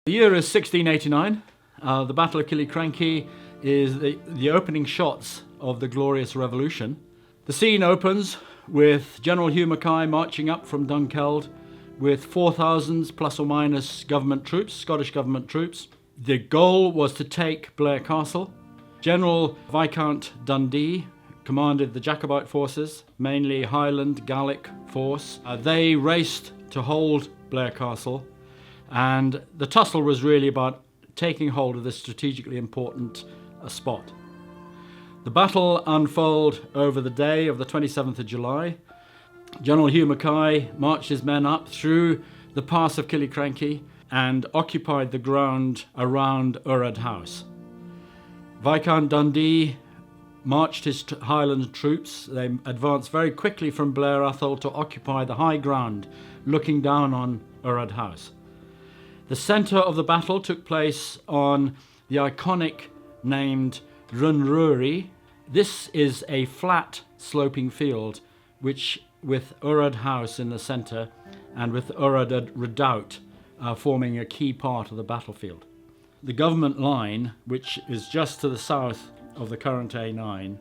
The year is 1689. The Battle of Killiecrankie is the opening shots of the glorious revolution. The scene opens with General Hugh Mackay marching up from Dunkeld with 4,000 plus or minus government troops, Scottish government troops. The goal was to take Blair Castle. General Viscount Dundee commanded the Jacobite forces, mainly Highland Gaelic force. They raced to hold Blair Castle, and the tussle was really about taking hold of this strategically important spot. The battle unfolded over the day of the 27th of July. General Hugh Mackay marched his men up through the pass of Killiecrankie and occupied the ground around Urrad House. Viscount Dundee marched his Highland troops. They advanced very quickly from Blair Athol to occupy the high ground looking down on Urrad House. The centre of the battle took place on the iconic named Runrury. This is a flat sloping field which, with Urrad House in the centre and with Urrad Redoubt forming a key part of the battlefield. The government line, which is just to the south of the current A9,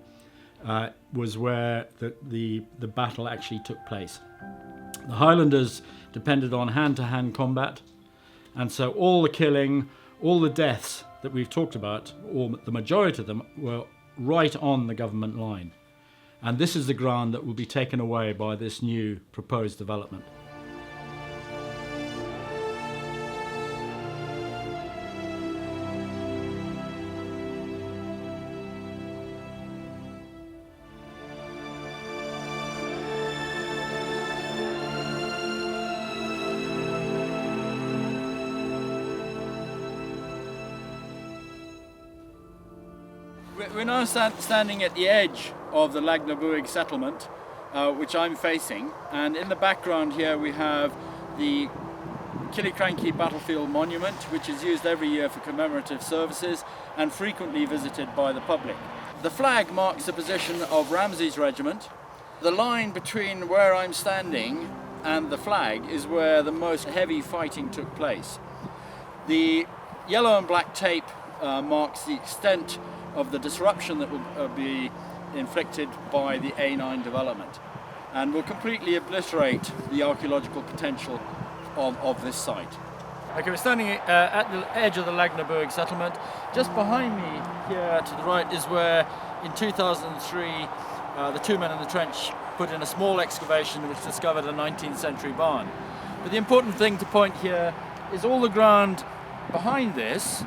was where the battle actually took place. The Highlanders depended on hand-to-hand combat, and so all the killing, all the deaths that we've talked about, or the majority of them, were right on the government line. And this is the ground that will be taken away by this new proposed development. We're now standing at the edge of the Lagnabuig settlement, which I'm facing, and in the background here we have the Killiecrankie battlefield monument, which is used every year for commemorative services and frequently visited by the public. The flag marks the position of Ramsay's regiment. The line between where I'm standing and the flag is where the most heavy fighting took place. The yellow and black tape marks the extent of the disruption that will be inflicted by the A9 development, and will completely obliterate the archaeological potential of this site. Okay, we're standing at the edge of the Lagnabuig settlement. Just behind me here to the right is where in 2003 the two men in the trench put in a small excavation which discovered a 19th century barn. But the important thing to point here is all the ground behind this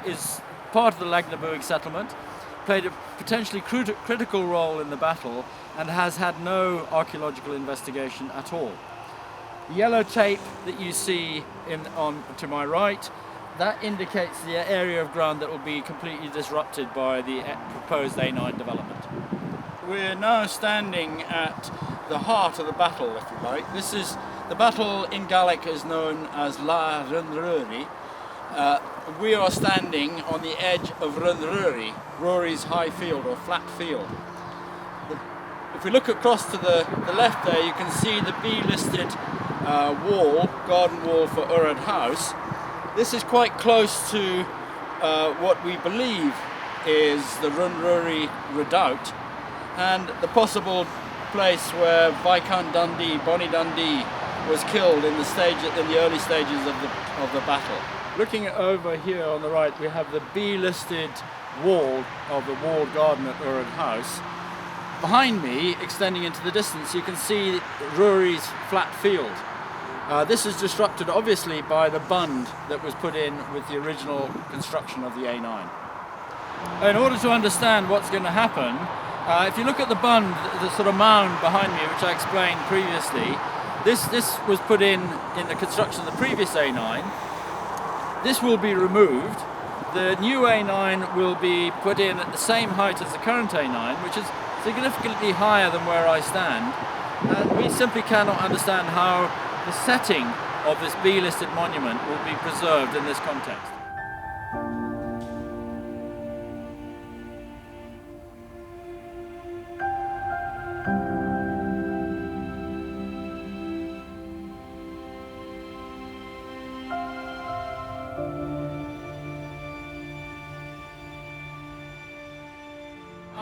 is part of the Lagnabuig settlement, played a potentially critical role in the battle, and has had no archaeological investigation at all. The yellow tape that you see to my right, that indicates the area of ground that will be completely disrupted by the proposed A9 development. We're now standing at the heart of the battle, if you like. This is the battle in Gaelic is known as La Runrury. We are standing on the edge of Runrury, Rory's high field or flat field. If we look across to the left there, you can see the B-listed garden wall for Urrad House. This is quite close to what we believe is the Runrury Redoubt, and the possible place where Viscount Dundee, Bonnie Dundee, was killed in the early stages of the battle. Looking over here on the right, we have the B-listed wall of the walled garden at Urrad House. Behind me, extending into the distance, you can see Rory's flat field. This is disrupted obviously by the bund that was put in with the original construction of the A9. In order to understand what's going to happen, if you look at the bund, the sort of mound behind me, which I explained previously, this was put in the construction of the previous A9. This will be removed. The new A9 will be put in at the same height as the current A9, which is significantly higher than where I stand. And we simply cannot understand how the setting of this B-listed monument will be preserved in this context.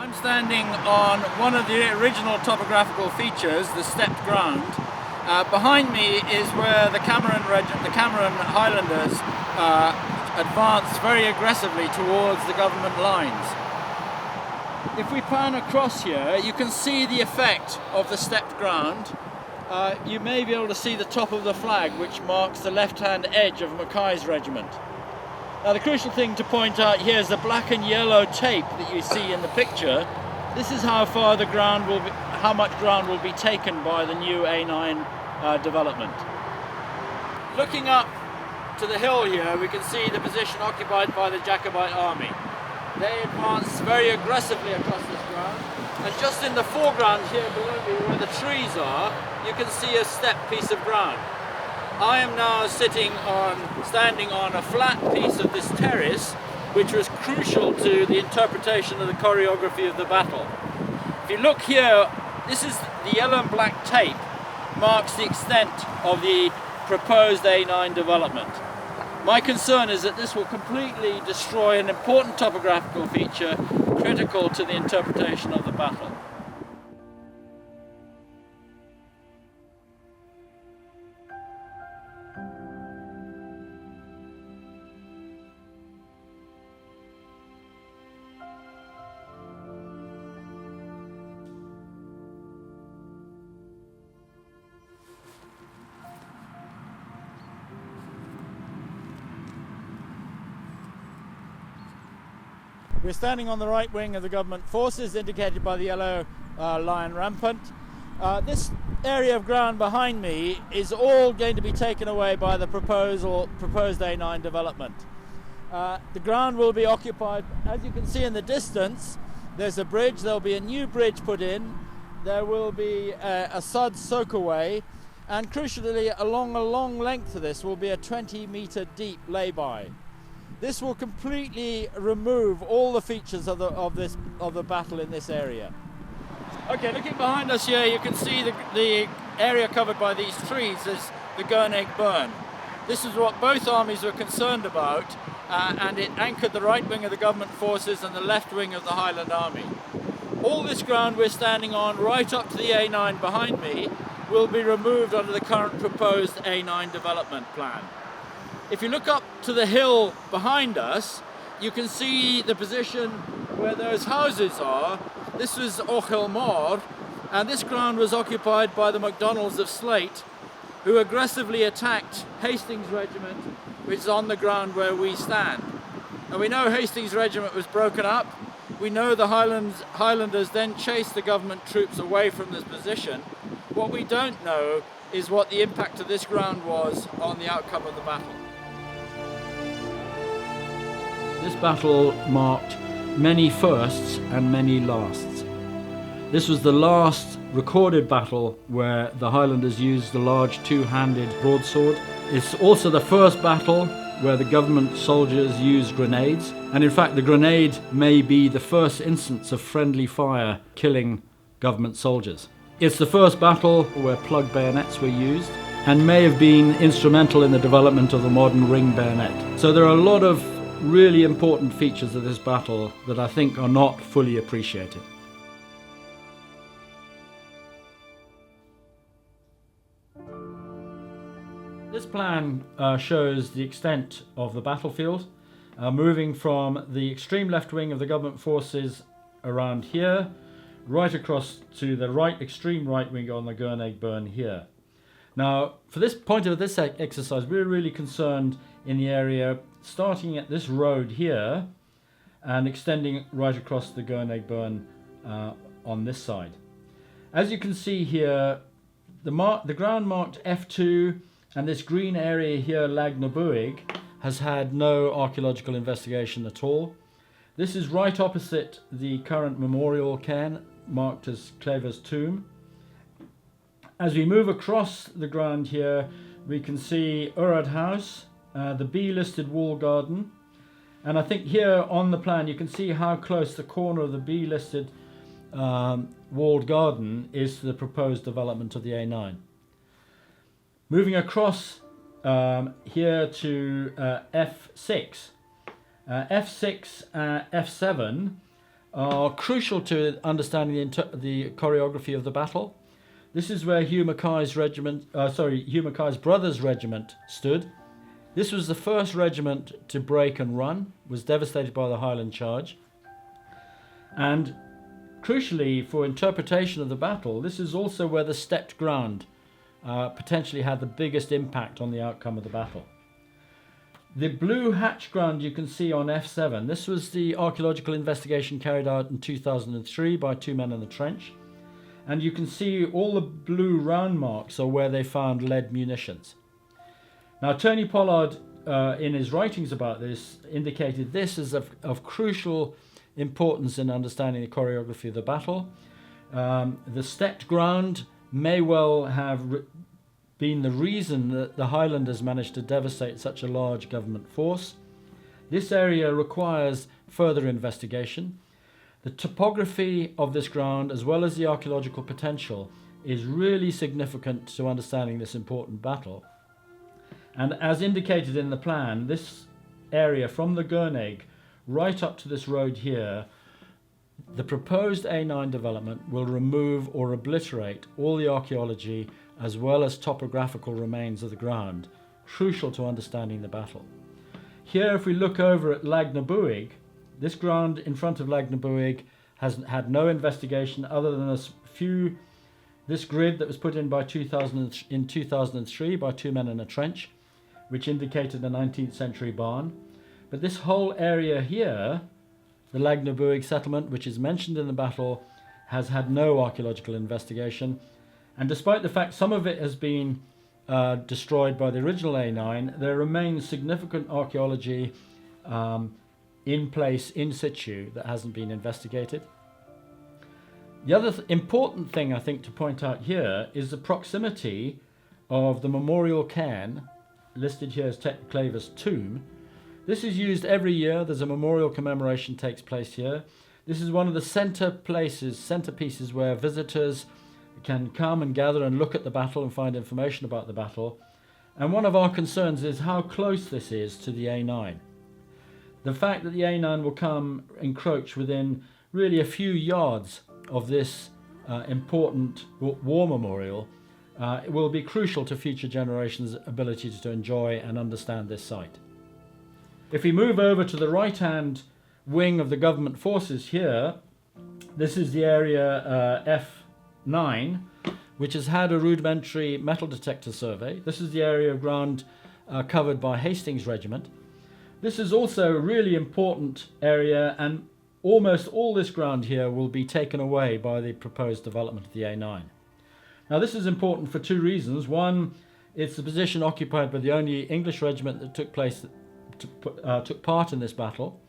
I'm standing on one of the original topographical features, the stepped ground. Behind me is where the Cameron Highlanders advanced very aggressively towards the government lines. If we pan across here, you can see the effect of the stepped ground. You may be able to see the top of the flag, which marks the left-hand edge of Mackay's regiment. Now, the crucial thing to point out here is the black and yellow tape that you see in the picture. This is how far the ground will be, how much ground will be taken by the new A9 development. Looking up to the hill here, we can see the position occupied by the Jacobite army. They advance very aggressively across this ground, and just in the foreground here below me, where the trees are, you can see a stepped piece of ground. I am now standing on a flat piece of this terrace, which was crucial to the interpretation of the choreography of the battle. If you look here, this is the yellow and black tape marks the extent of the proposed A9 development. My concern is that this will completely destroy an important topographical feature critical to the interpretation of the battle. We're standing on the right wing of the government forces, indicated by the yellow lion rampant. This area of ground behind me is all going to be taken away by the proposed A9 development. The ground will be occupied, as you can see in the distance. There's a bridge. There'll be a new bridge put in. There will be a sud soakaway, and crucially, along a long length of this will be a 20-meter deep lay-by. This will completely remove all the features of the battle in this area. Okay, looking behind us here, you can see the area covered by these trees is the Gurneig burn. This is what both armies were concerned about, and it anchored the right wing of the government forces and the left wing of the Highland Army. All this ground we're standing on, right up to the A9 behind me, will be removed under the current proposed A9 development plan. If you look up to the hill behind us, you can see the position where those houses are. This was Ochilmore, and this ground was occupied by the MacDonalds of Slate, who aggressively attacked Hastings' regiment, which is on the ground where we stand. And we know Hastings' regiment was broken up. We know the Highlanders then chased the government troops away from this position. What we don't know is what the impact of this ground was on the outcome of the battle. This battle marked many firsts and many lasts. This was the last recorded battle where the Highlanders used the large two-handed broadsword. It's also the first battle where the government soldiers used grenades, and in fact the grenade may be the first instance of friendly fire killing government soldiers. It's the first battle where plug bayonets were used, and may have been instrumental in the development of the modern ring bayonet. So there are a lot of really important features of this battle that I think are not fully appreciated. This plan shows the extent of the battlefield, moving from the extreme left wing of the government forces around here, right across to the extreme right wing on the Gurneig burn here. Now, for this point of this exercise, we're really concerned in the area starting at this road here and extending right across the Gurneig burn on this side. As you can see here, the ground marked F2 and this green area here, Lag na Buig, has had no archaeological investigation at all. This is right opposite the current memorial cairn marked as Clever's tomb. As we move across the ground here, we can see Urad House, the B-listed wall garden, and I think here on the plan you can see how close the corner of the B-listed walled garden is to the proposed development of the A9. Moving across here to F6. F6, F7 are crucial to understanding the choreography of the battle. This is where Hugh Mackay's brothers' regiment stood. This was the first regiment to break and run, was devastated by the Highland charge. And crucially for interpretation of the battle, this is also where the stepped ground potentially had the biggest impact on the outcome of the battle. The blue hatch ground you can see on F7, this was the archaeological investigation carried out in 2003 by 2 men in the trench. And you can see all the blue round marks are where they found lead munitions. Now, Tony Pollard, in his writings about this, indicated this is of crucial importance in understanding the choreography of the battle. The stepped ground may well have been the reason that the Highlanders managed to devastate such a large government force. This area requires further investigation. The topography of this ground, as well as the archaeological potential, is really significant to understanding this important battle. And as indicated in the plan, this area from the Gurneig right up to this road here, the proposed A9 development will remove or obliterate all the archaeology as well as topographical remains of the ground, crucial to understanding the battle. Here, if we look over at Lag na Buig, this ground in front of Lag na Buig has had no investigation other than this grid that was put in in 2003 by 2 men in a trench, which indicated a 19th century barn. But this whole area here, the Lag na Buig settlement, which is mentioned in the battle, has had no archaeological investigation. And despite the fact some of it has been destroyed by the original A9, there remains significant archaeology in place, in situ, that hasn't been investigated. The other important thing I think to point out here is the proximity of the memorial cairn, listed here as Tet Claver's tomb. This is used every year. There's a memorial commemoration takes place here. This is one of the centerpieces where visitors can come and gather and look at the battle and find information about the battle. And one of our concerns is how close this is to the A9. The fact that the A9 will encroach within really a few yards of this important war memorial will be crucial to future generations' ability to enjoy and understand this site. If we move over to the right-hand wing of the government forces here, this is the area F9, which has had a rudimentary metal detector survey. This is the area of ground covered by Hastings Regiment. This is also a really important area, and almost all this ground here will be taken away by the proposed development of the A9. Now, this is important for two reasons. One, it's the position occupied by the only English regiment that took part in this battle,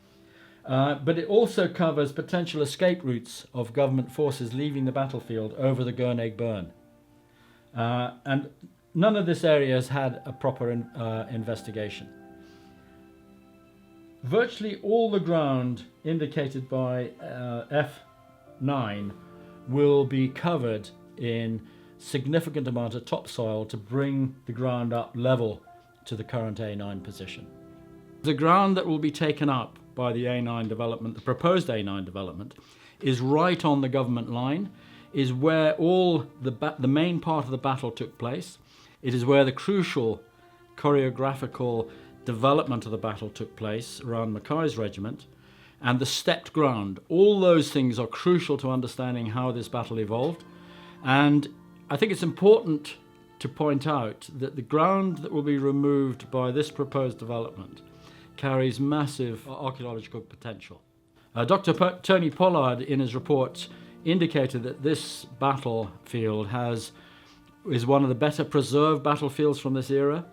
but it also covers potential escape routes of government forces leaving the battlefield over the Gurneig Burn. And none of this area has had a proper investigation. Virtually all the ground indicated by F9 will be covered in significant amount of topsoil to bring the ground up level to the current A9 position. The ground that will be taken up by the A9 development, the proposed A9 development, is right on the government line, is where all the main part of the battle took place. It is where the crucial choreographical development of the battle took place around Mackay's regiment, and the stepped ground. All those things are crucial to understanding how this battle evolved. And I think it's important to point out that the ground that will be removed by this proposed development carries massive archaeological potential. Dr. Tony Pollard, in his report, indicated that this battlefield is one of the better preserved battlefields from this era,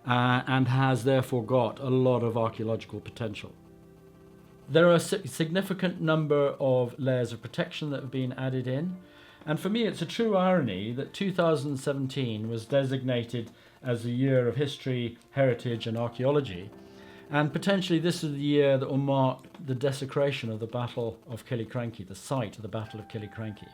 and has therefore got a lot of archaeological potential. There are a significant number of layers of protection that have been added in, and for me it's a true irony that 2017 was designated as the year of history, heritage and archaeology, and potentially this is the year that will mark the desecration of the Battle of Killiecrankie, the site of the Battle of Killiecrankie.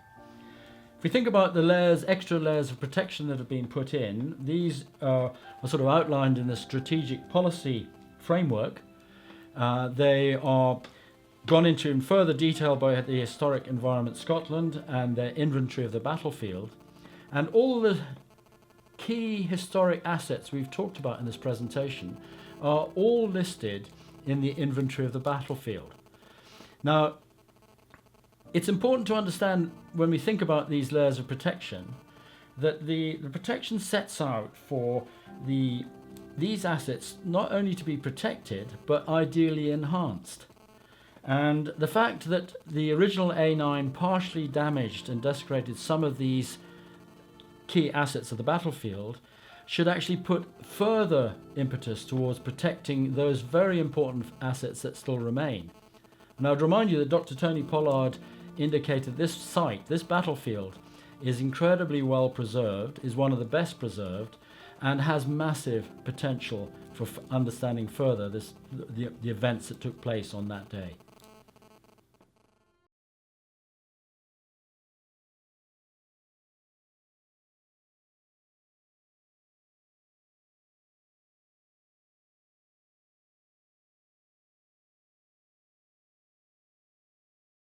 If we think about the extra layers of protection that have been put in, these are sort of outlined in the strategic policy framework. They are gone into in further detail by the Historic Environment Scotland and their inventory of the battlefield. And all the key historic assets we've talked about in this presentation are all listed in the inventory of the battlefield. Now, it's important to understand when we think about these layers of protection that the protection sets out for these assets not only to be protected but ideally enhanced. And the fact that the original A9 partially damaged and desecrated some of these key assets of the battlefield should actually put further impetus towards protecting those very important assets that still remain. And I would remind you that Dr. Tony Pollard indicated this site, this battlefield, is incredibly well preserved, is one of the best preserved, and has massive potential for understanding further the events that took place on that day.